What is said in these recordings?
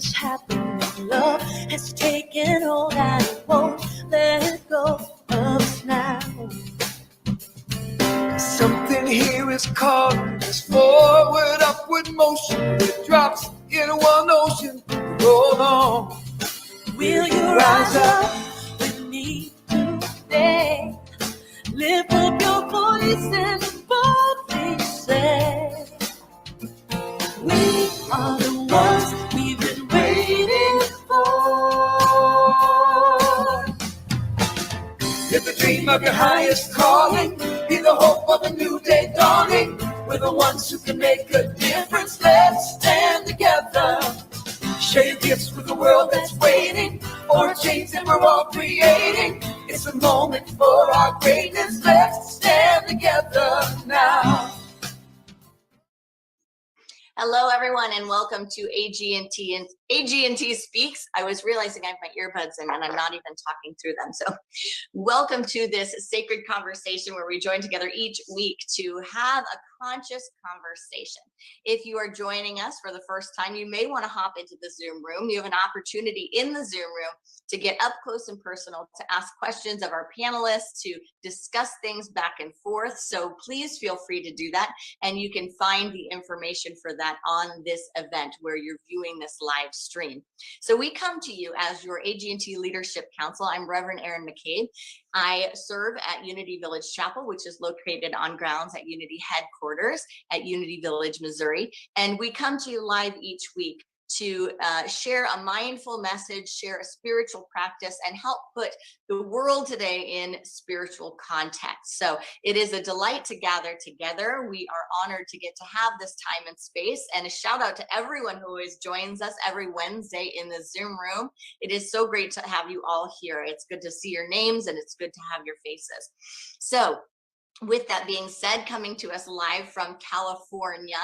is happening. Love has taken hold and it won't let go of us now. Something here is calling us forward, upward motion. It drops in one ocean. Roll on. Will you rise up with me today? Lift up your voice and boldly say, we are the ones we've been waiting for. Live the dream of your highest calling. Be the hope of a new day dawning. We're the ones who can make a difference. Let's stand together. Share your gifts with the world that's waiting for a change that we're all creating. It's a moment for our greatness. Let's stand together now. Hello, everyone, and welcome to AGNT Speaks. I was realizing I have my earbuds in and I'm not even talking through them. So welcome to this sacred conversation where we join together each week to have a conscious conversation. If you are joining us for the first time, you may want to hop into the Zoom room. You have an opportunity in the Zoom room to get up close and personal, to ask questions of our panelists, to discuss things back and forth. So please feel free to do that. And you can find the information for that on this event where you're viewing this live stream. So we come to you as your AGNT Leadership Council. I'm Rev Erin McCabe. I serve at Unity Village Chapel, which is located on grounds at Unity headquarters at Unity Village, Missouri. And we come to you live each week to share a mindful message, share a spiritual practice, and help put the world today in spiritual context. So it is a delight to gather together. We are honored to get to have this time and space, and a shout out to everyone who always joins us every Wednesday in the Zoom room. It is so great to have you all here. It's good to see your names and it's good to have your faces. So with that being said, coming to us live from California,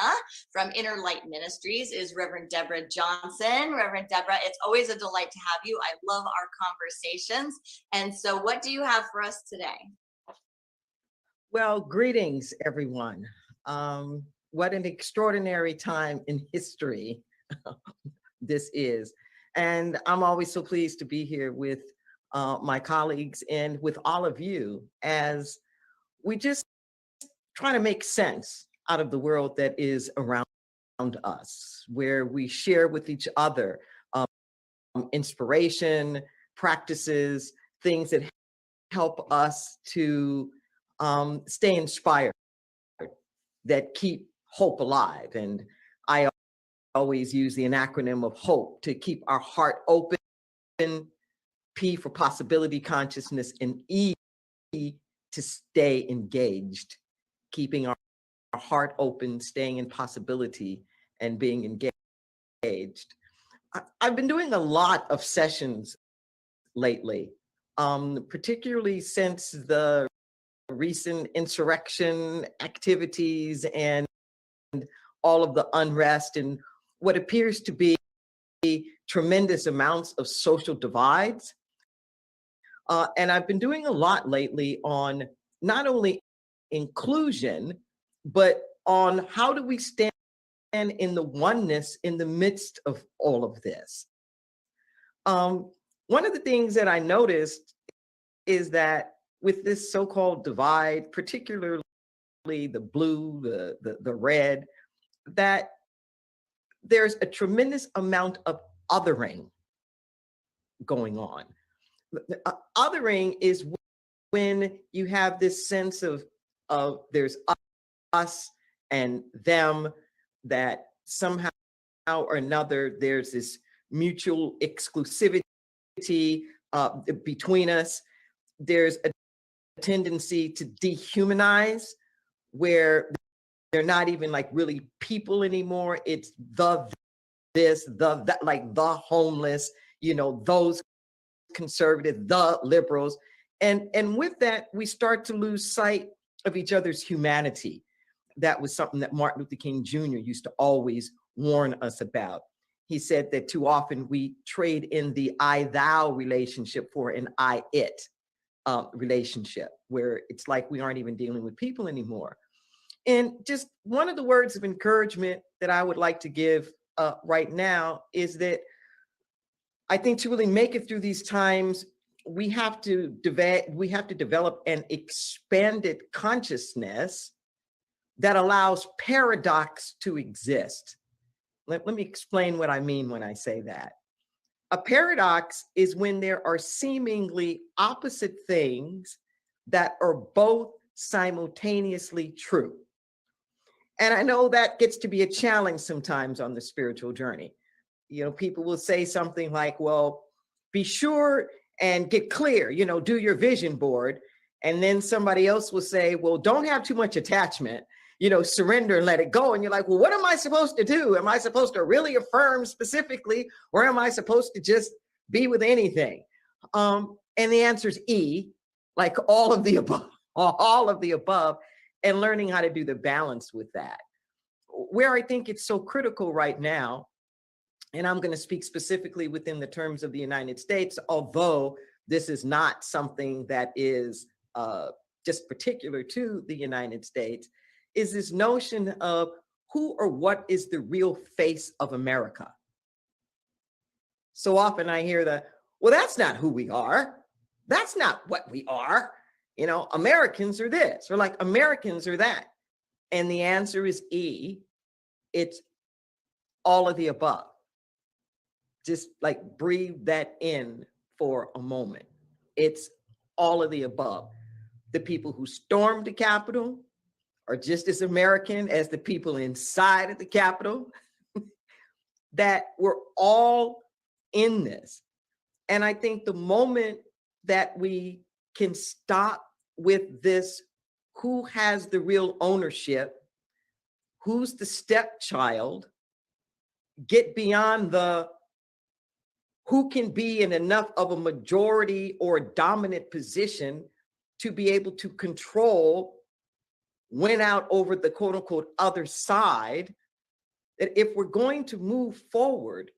from Inner Light Ministries, is Reverend Deborah Johnson. Reverend Deborah, it's always a delight to have you. I love our conversations. And so what do you have for us today? Well, greetings, everyone. What an extraordinary time in history this is. And I'm always so pleased to be here with my colleagues and with all of you as we just try to make sense out of the world that is around us, where we share with each other inspiration, practices, things that help us to stay inspired, that keep hope alive. And I always use the acronym of HOPE to keep our heart open, P for possibility consciousness, and E to stay engaged, keeping our heart open, staying in possibility, and being engaged. I've been doing a lot of sessions lately, particularly since the recent insurrection activities and all of the unrest and what appears to be tremendous amounts of social divides. And I've been doing a lot lately on not only inclusion, but on how do we stand in the oneness in the midst of all of this. One of the things that I noticed is that with this so-called divide, particularly the blue, the red, that there's a tremendous amount of othering going on. Othering is when you have this sense of there's us and them, that somehow or another there's this mutual exclusivity between us. There's a tendency to dehumanize, where they're not even like really people anymore. It's the this, the that, like the homeless, you know, those conservative, the liberals. And with that, we start to lose sight of each other's humanity. That was something that Martin Luther King Jr. used to always warn us about. He said that too often we trade in the I-thou relationship for an I-it relationship, where it's like we aren't even dealing with people anymore. And just one of the words of encouragement that I would like to give right now is that I think to really make it through these times, we have to develop an expanded consciousness that allows paradox to exist. Let me explain what I mean when I say that. A paradox is when there are seemingly opposite things that are both simultaneously true. And I know that gets to be a challenge sometimes on the spiritual journey. You know, people will say something like, well, be sure and get clear, you know, do your vision board. And then somebody else will say, well, don't have too much attachment, you know, surrender and let it go. And you're like, well, what am I supposed to do? Am I supposed to really affirm specifically, or am I supposed to just be with anything? And the answer is E, like all of the above, and learning how to do the balance with that. Where I think it's so critical right now, and I'm going to speak specifically within the terms of the United States, although this is not something that is just particular to the United States, is this notion of who or what is the real face of America. So often I hear well, that's not who we are. That's not what we are. You know, Americans are this, or like Americans are that. And the answer is E, it's all of the above. Just like breathe that in for a moment. It's all of the above. The people who stormed the Capitol are just as American as the people inside of the Capitol. That we're all in this. And I think the moment that we can stop with this, who has the real ownership, who's the stepchild, get beyond the who can be in enough of a majority or dominant position to be able to control, win out over the quote unquote other side, that if we're going to move forward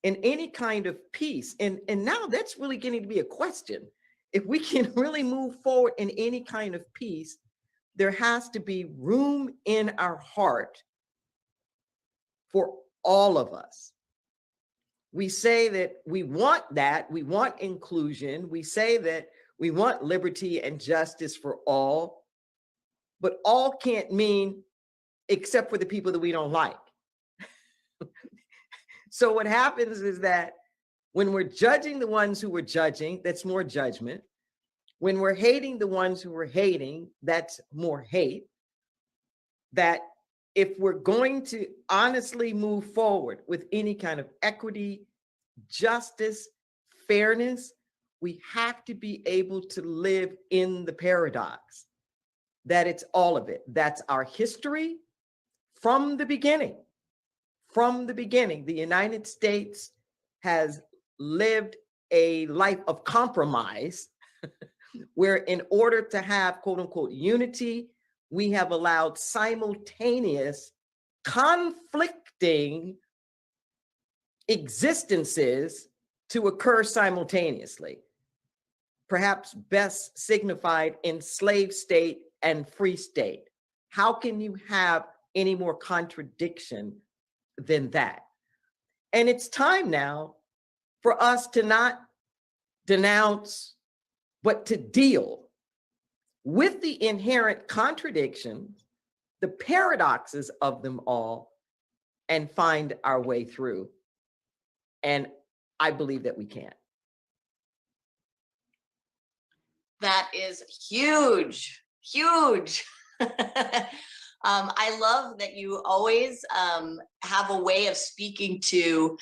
in any kind of peace, and now that's really getting to be a question. If we can really move forward in any kind of peace, there has to be room in our heart for all of us. We say that we want that, we want inclusion, we say that we want liberty and justice for all, but all can't mean except for the people that we don't like. So what happens is that when we're judging the ones who we're judging, that's more judgment. When we're hating the ones who we're hating, that's more hate. That if we're going to honestly move forward with any kind of equity, justice, fairness, we have to be able to live in the paradox, that it's all of it. That's our history from the beginning. From the beginning, the United States has lived a life of compromise where in order to have quote unquote unity, we have allowed simultaneous conflicting existences to occur simultaneously, perhaps best signified in slave state and free state. How can you have any more contradiction than that? And it's time now for us to not denounce, but to deal with the inherent contradictions, the paradoxes of them all, and find our way through. And I believe that we can. That is huge, huge. I love that you always have a way of speaking to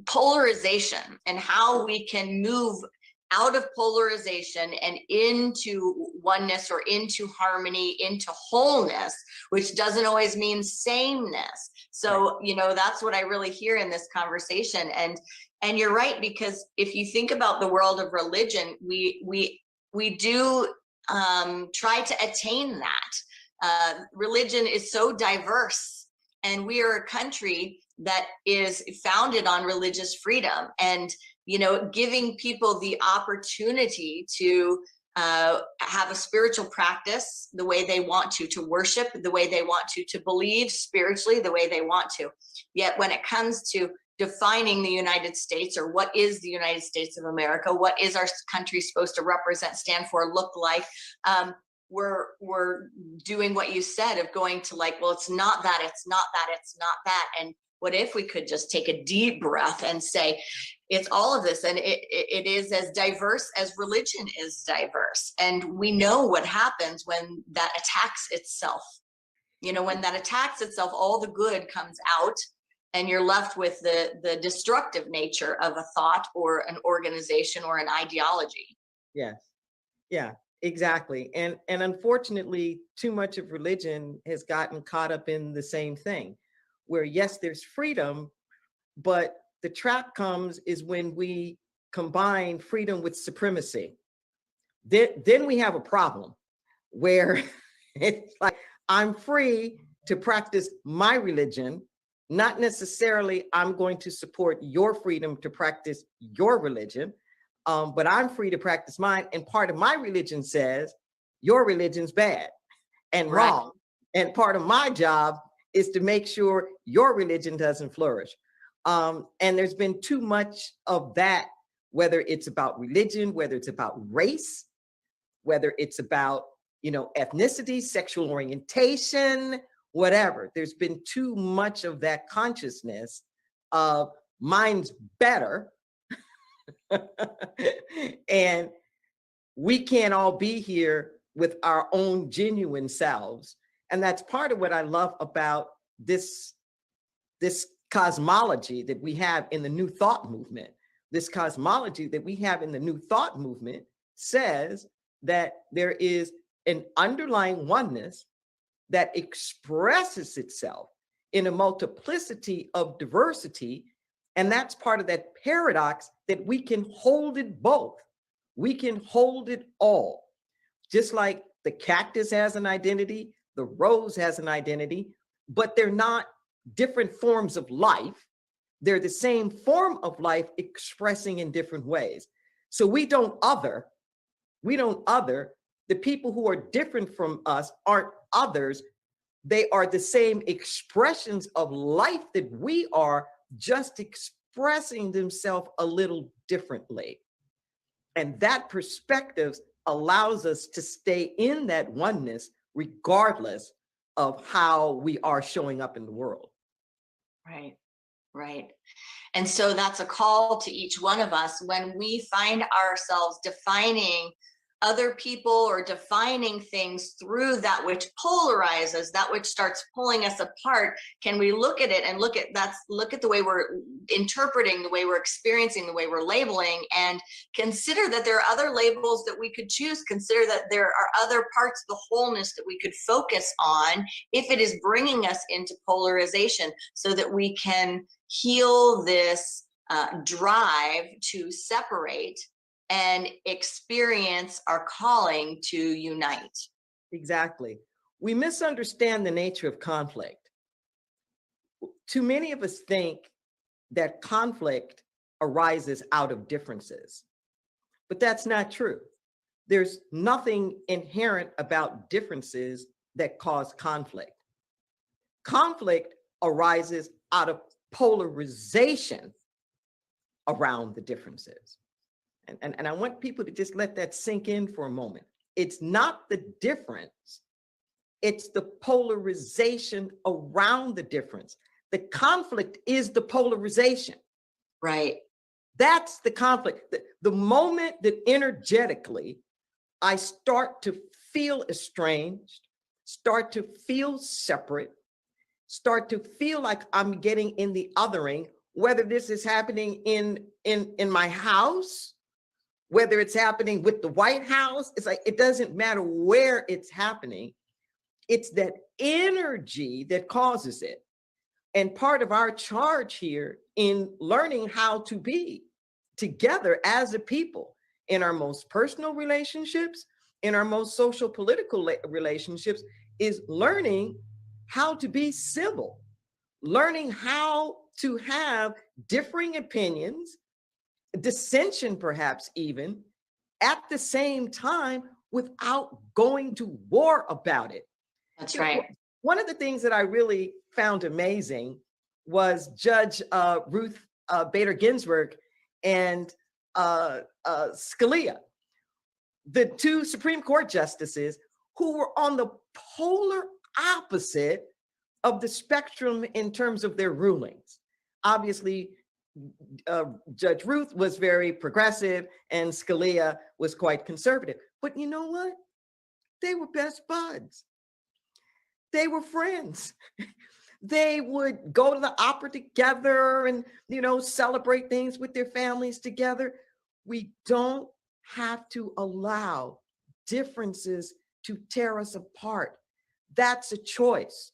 polarization and how we can move out of polarization and into oneness or into harmony, into wholeness, which doesn't always mean sameness. So, you know, that's what I really hear in this conversation. And you're right, because if you think about the world of religion, we do try to attain that. Religion is so diverse, and we are a country that is founded on religious freedom, and you know, giving people the opportunity to have a spiritual practice the way they want to worship the way they want to believe spiritually the way they want to. Yet when it comes to defining the United States, or what is the United States of America? What is our country supposed to represent, stand for, look like? We're doing what you said of going to like, well, it's not that, it's not that, it's not that. And what if we could just take a deep breath and say, it's all of this, and it is as diverse as religion is diverse. And we know what happens when that attacks itself. You know, when that attacks itself, all the good comes out, and you're left with the destructive nature of a thought or an organization or an ideology. Yes. Yeah, exactly. And unfortunately, too much of religion has gotten caught up in the same thing, where yes, there's freedom, but the trap comes is when we combine freedom with supremacy. Then we have a problem where it's like, I'm free to practice my religion, not necessarily I'm going to support your freedom to practice your religion, but I'm free to practice mine. And part of my religion says your religion's bad and wrong. And part of my job is to make sure your religion doesn't flourish. And there's been too much of that, whether it's about religion, whether it's about race, whether it's about, ethnicity, sexual orientation, whatever. There's been too much of that consciousness of mine's better. And we can't all be here with our own genuine selves. And that's part of what I love about this cosmology that we have in the New Thought movement. This cosmology that we have in the New Thought movement says that there is an underlying oneness that expresses itself in a multiplicity of diversity. And that's part of that paradox that we can hold it both. We can hold it all. Just like the cactus has an identity, the rose has an identity, but they're not different forms of life. They're the same form of life expressing in different ways. So we don't other. The people who are different from us aren't others. They are the same expressions of life that we are, just expressing themselves a little differently. And that perspective allows us to stay in that oneness regardless of how we are showing up in the world. Right. And so that's a call to each one of us when we find ourselves defining other people or defining things through that which polarizes, that which starts pulling us apart. Can we look at it and look at the way we're interpreting, the way we're experiencing, the way we're labeling, and consider that there are other labels that we could choose. Consider that there are other parts of the wholeness that we could focus on if it is bringing us into polarization, so that we can heal this drive to separate and experience our calling to unite. Exactly. We misunderstand the nature of conflict. Too many of us think that conflict arises out of differences, but that's not true. There's nothing inherent about differences that cause conflict. Conflict arises out of polarization around the differences. And I want people to just let that sink in for a moment. It's not the difference, it's the polarization around the difference. The conflict is the polarization. Right. That's the conflict. The moment that energetically I start to feel estranged, start to feel separate, start to feel like I'm getting in the othering, whether this is happening in my house, whether it's happening with the White House, it's like, it doesn't matter where it's happening. It's that energy that causes it. And part of our charge here in learning how to be together as a people in our most personal relationships, in our most social political relationships, is learning how to be civil, learning how to have differing opinions, dissension perhaps even, at the same time without going to war about it. That's right. One of the things that I really found amazing was Judge Ruth Bader Ginsburg and Scalia, the two Supreme Court justices who were on the polar opposite of the spectrum in terms of their rulings. Obviously, Judge Ruth was very progressive and Scalia was quite conservative. But you know what? They were best buds. They were friends. They would go to the opera together and, celebrate things with their families together. We don't have to allow differences to tear us apart. That's a choice.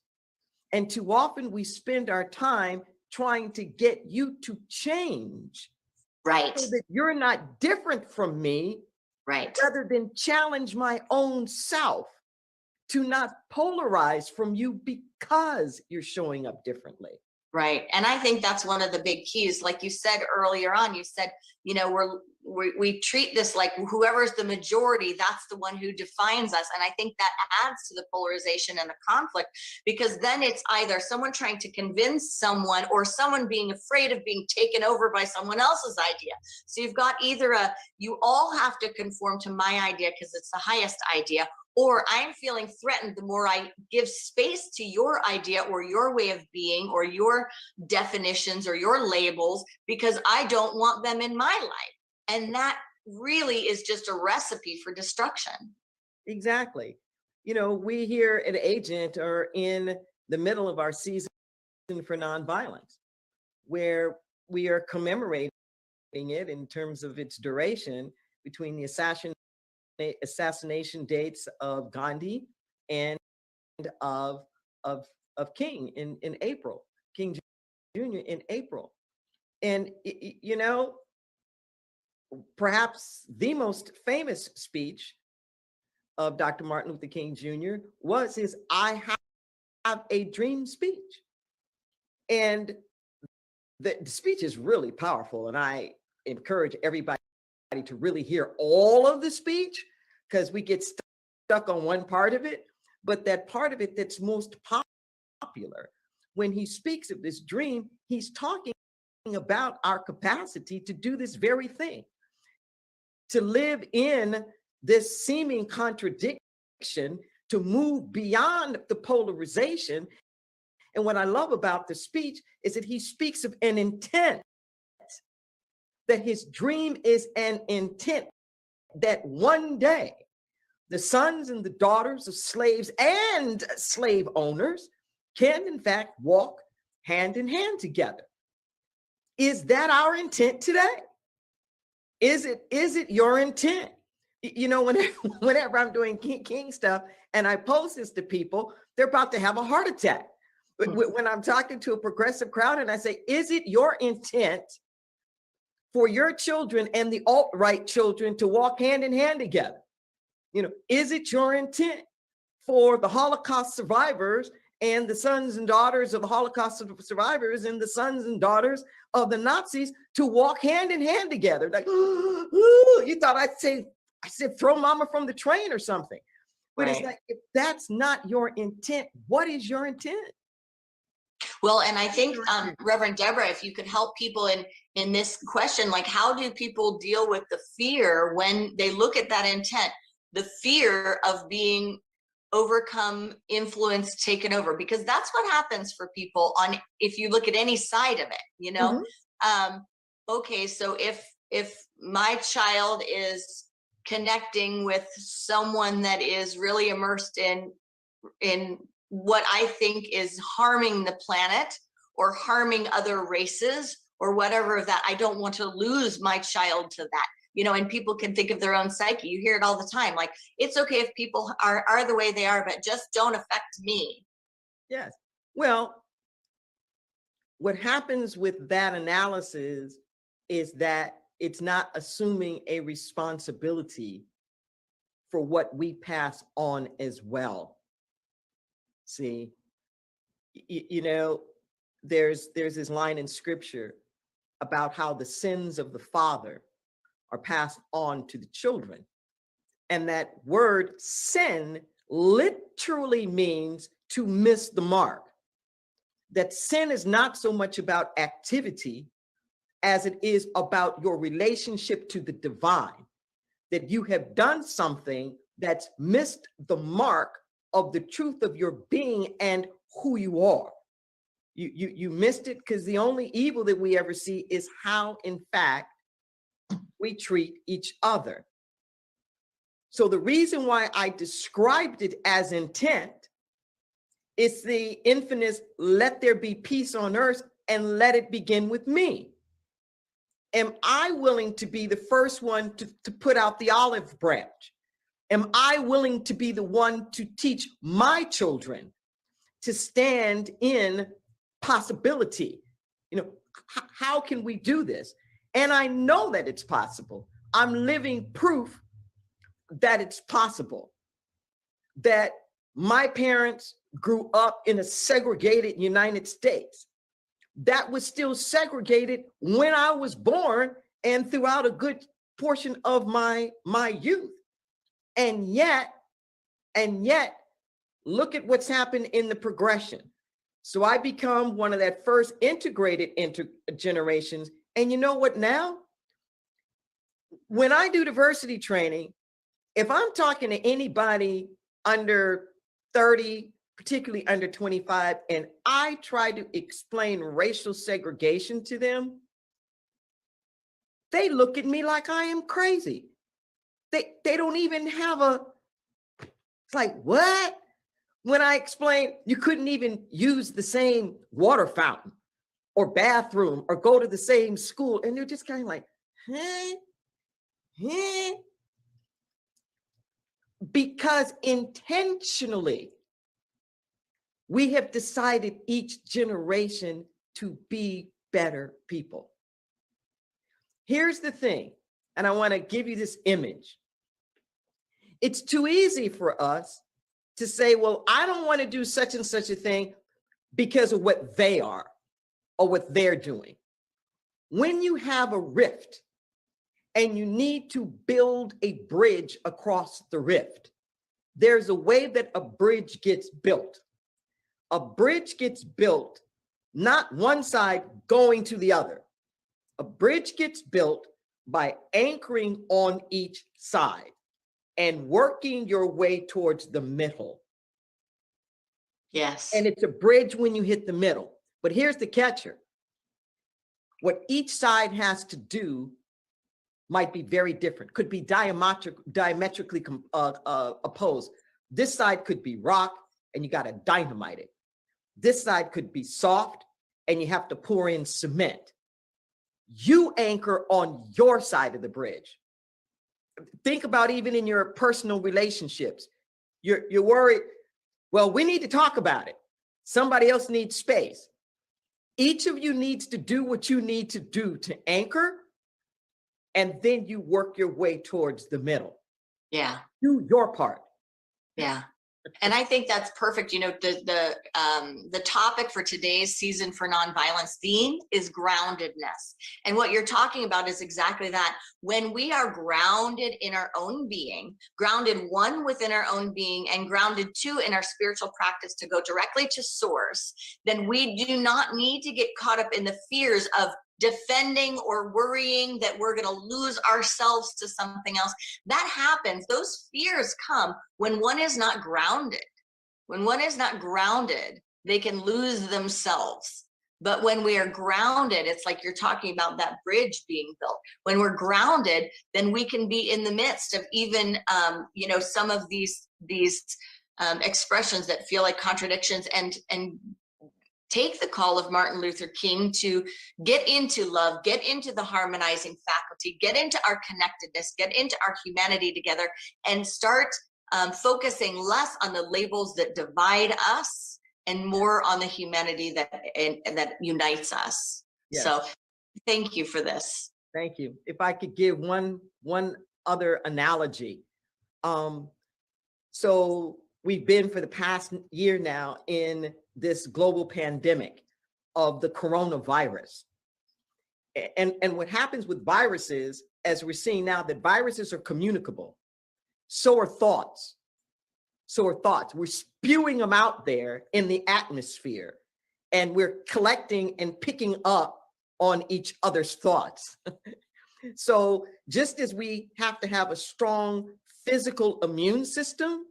And too often we spend our time trying to get you to change. Right. So that you're not different from me. Right. Rather than challenge my own self to not polarize from you because you're showing up differently. Right. And I think that's one of the big keys. Like you said earlier on, you said, we treat this like whoever's the majority, that's the one who defines us. And I think that adds to the polarization and the conflict, because then it's either someone trying to convince someone or someone being afraid of being taken over by someone else's idea. So you've got either you all have to conform to my idea because it's the highest idea, or I'm feeling threatened the more I give space to your idea or your way of being or your definitions or your labels, because I don't want them in my life. And that really is just a recipe for destruction. Exactly. We here at AGNT are in the middle of our season for nonviolence, where we are commemorating it in terms of its duration between the assassination dates of Gandhi and of King in April, King Jr. in April. And, perhaps the most famous speech of Dr. Martin Luther King Jr. was his "I have a dream" speech. And the speech is really powerful. And I encourage everybody to really hear all of the speech, because we get stuck on one part of it. But that part of it that's most popular, when he speaks of this dream, he's talking about our capacity to do this very thing, to live in this seeming contradiction, to move beyond the polarization. And what I love about the speech is that he speaks of an intent, that his dream is an intent that one day the sons and the daughters of slaves and slave owners can in fact walk hand in hand together. Is that our intent today? Is it your intent? Whenever I'm doing King stuff and I post this to people, they're about to have a heart attack. When I'm talking to a progressive crowd and I say, is it your intent for your children and the alt-right children to walk hand in hand together? Is it your intent for the Holocaust survivors and the sons and daughters of the Holocaust survivors and the sons and daughters of the Nazis to walk hand in hand together? Like, ooh, you thought I said throw mama from the train or something. But right. It's like, if that's not your intent, what is your intent? Well, and I think, Reverend Deborah, if you could help people in this question, like, how do people deal with the fear when they look at that intent, the fear of being overcome, influenced, taken over? Because that's what happens for people if you look at any side of it, Mm-hmm. Okay, so if my child is connecting with someone that is really immersed in what I think is harming the planet or harming other races or whatever, that I don't want to lose my child to that. And people can think of their own psyche. You hear it all the time. Like, it's okay if people are the way they are, but just don't affect me. Yes. Well, what happens with that analysis is that it's not assuming a responsibility for what we pass on as well. See, there's this line in scripture about how the sins of the father are passed on to the children. And that word sin literally means to miss the mark. That sin is not so much about activity, as it is about your relationship to the divine, that you have done something that's missed the mark of the truth of your being and who you are. You missed it because the only evil that we ever see is how, in fact, we treat each other. So the reason why I described it as intent is the infamous, let there be peace on earth and let it begin with me. Am I willing to be the first one to put out the olive branch? Am I willing to be the one to teach my children to stand in possibility? You know, how can we do this? And I know that it's possible. I'm living proof that it's possible. That my parents grew up in a segregated United States that was still segregated when I was born and throughout a good portion of my youth. And yet, look at what's happened in the progression. So I become one of that first integrated generations. And you know what now? When I do diversity training, if I'm talking to anybody under 30, particularly under 25, and I try to explain racial segregation to them, they look at me like I am crazy. They don't even have it's like, what? When I explain you couldn't even use the same water fountain or bathroom or go to the same school, and they're just kind of like, huh? Because intentionally, we have decided each generation to be better people. Here's the thing, and I want to give you this image. It's too easy for us to say, well, I don't want to do such and such a thing because of what they are or what they're doing. When you have a rift and you need to build a bridge across the rift, there's a way that a bridge gets built. A bridge gets built, not one side going to the other. A bridge gets built by anchoring on each side and working your way towards the middle. Yes. And it's a bridge when you hit the middle. But here's the catcher. What each side has to do might be very different, could be diametrically opposed. This side could be rock and you got to dynamite it. This side could be soft and you have to pour in cement. You anchor on your side of the bridge. Think about even in your personal relationships. You're worried, well, we need to talk about it. Somebody else needs space. Each of you needs to do what you need to do to anchor, and then you work your way towards the middle. Yeah. Do your part. Yeah. And I think that's perfect. You know, the topic for today's Season for Nonviolence theme is groundedness. And what you're talking about is exactly that. When we are grounded in our own being, grounded one within our own being, and grounded two in our spiritual practice to go directly to source, then we do not need to get caught up in the fears of defending or worrying that we're going to lose ourselves to something else. That happens. Those fears come when one is not grounded. When one is not grounded, they can lose themselves. But when we are grounded, it's like you're talking about that bridge being built. When we're grounded, then we can be in the midst of even, you know, some of these expressions that feel like contradictions, and take the call of Martin Luther King to get into love, get into the harmonizing faculty, get into our connectedness, get into our humanity together, and start focusing less on the labels that divide us and more on the humanity that unites us. Yes. So thank you for this. Thank you. If I could give one other analogy. So we've been for the past year now in this global pandemic of the coronavirus. And what happens with viruses, as we're seeing now, that viruses are communicable. So are thoughts. We're spewing them out there in the atmosphere, and we're collecting and picking up on each other's thoughts. So just as we have to have a strong physical immune system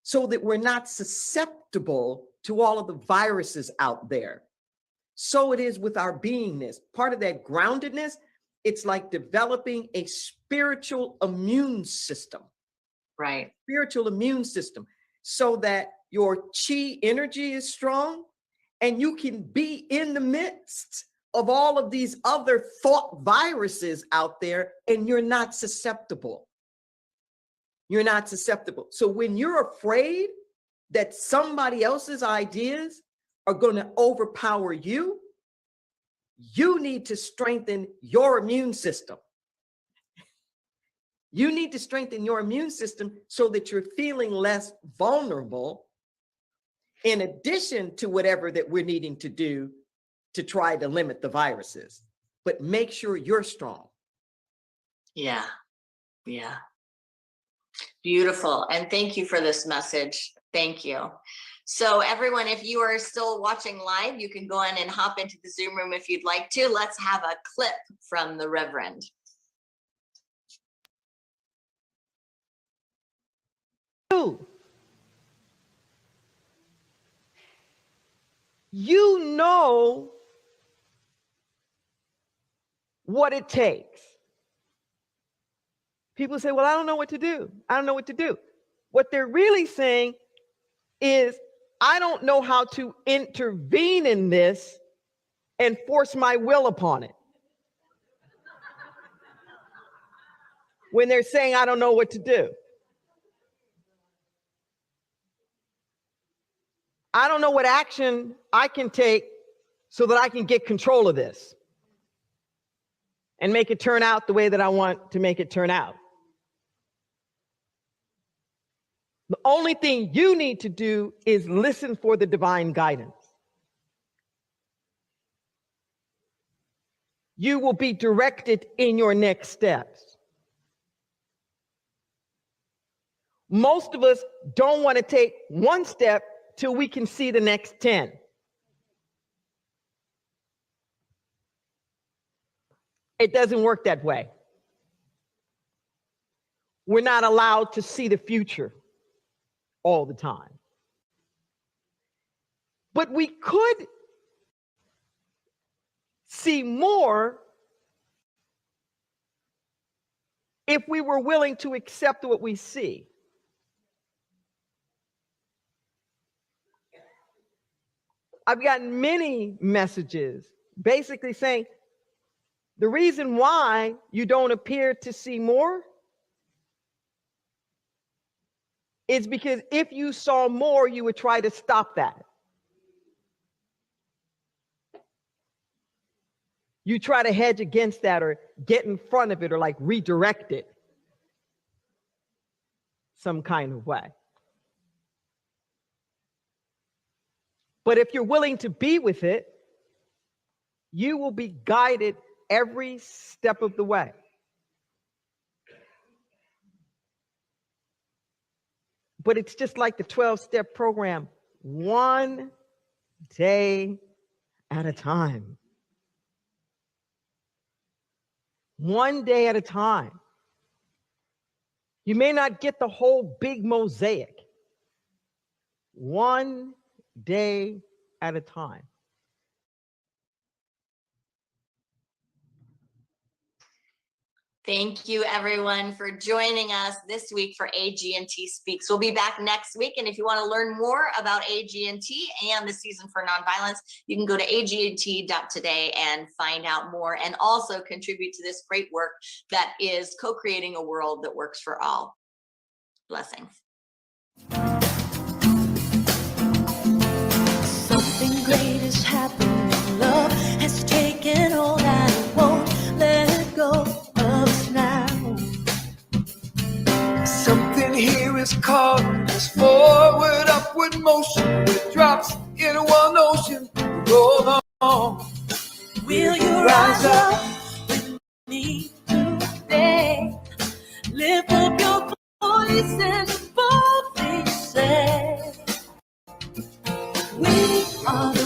so that we're not susceptible to all of the viruses out there, so it is with our beingness. Part of that groundedness, it's like developing a spiritual immune system. Right. Spiritual immune system, so that your chi energy is strong and you can be in the midst of all of these other thought viruses out there, and you're not susceptible. You're not susceptible. So when you're afraid that somebody else's ideas are going to overpower you, you need to strengthen your immune system. You need to strengthen your immune system so that you're feeling less vulnerable, in addition to whatever that we're needing to do to try to limit the viruses. But make sure you're strong. Yeah. Yeah. Beautiful. And thank you for this message. Thank you. So everyone, if you are still watching live, you can go in and hop into the Zoom room if you'd like to. Let's have a clip from the Reverend. You know what it takes. People say, well, I don't know what to do. I don't know what to do. What they're really saying is, I don't know how to intervene in this and force my will upon it. When they're saying, I don't know what to do. I don't know what action I can take so that I can get control of this and make it turn out the way that I want to make it turn out. The only thing you need to do is listen for the divine guidance. You will be directed in your next steps. Most of us don't want to take one step till we can see the next 10. It doesn't work that way. We're not allowed to see the future all the time. But we could see more if we were willing to accept what we see. I've gotten many messages basically saying the reason why you don't appear to see more is because if you saw more, you would try to stop that. You try to hedge against that or get in front of it or like redirect it some kind of way. But if you're willing to be with it, you will be guided every step of the way. But it's just like the 12-step program, one day at a time. One day at a time. You may not get the whole big mosaic. One day at a time. Thank you, everyone, for joining us this week for AGNT Speaks. We'll be back next week. And if you want to learn more about AGNT and the Season for Nonviolence, you can go to agnt.today and find out more and also contribute to this great work that is co-creating a world that works for all. Blessings. Something great is happening. Love has taken all that it won't let go of us now. Something here is calling us forward, upward motion with drops in one ocean. Roll on. Will you rise up with me today? Lift up your voice and boldly say, we are the